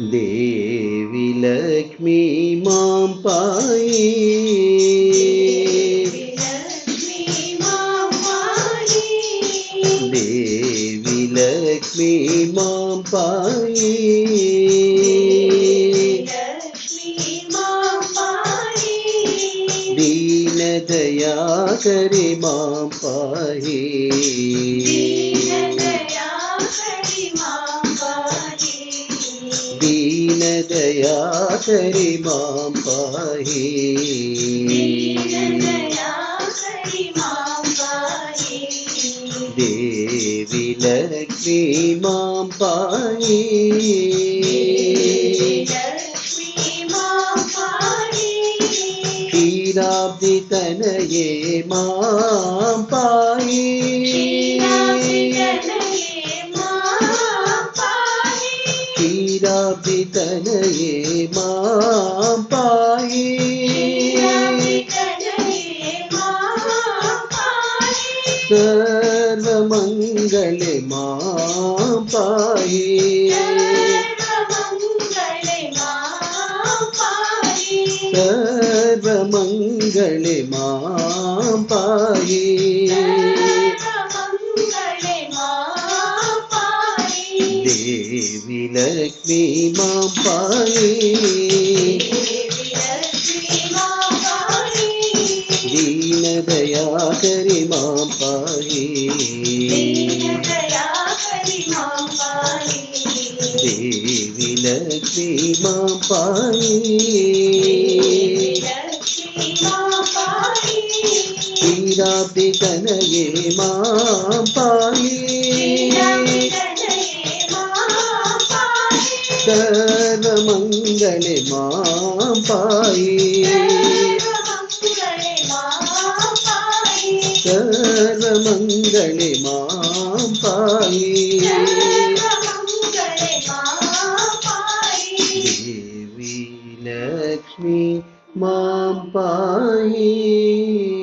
देवी लक्ष्मी मां पाहि। देवी लक्ष्मी मां पाहि। दीन दयाकरी मां पाहि। दीन दयाकरी मां पाहि। देवी लक्ष्मी मां पाहि। क्षीराब्धि तनये मां पाहि। क्षीराब्धि तनये मां पाहि। सर्वमंगले मां पाहि। सर्वमंगले मां पाहि। देवी लक्ष्मी मां पाहि। दीन दयाकरी मां पाहि। देवी लक्ष्मी मां पाहि। क्षीराब्धि तनये मां पाहि। सर्वमंगले मां पाहि। सर्वमंगले मां पाहि। देवी लक्ष्मी मां पाहि।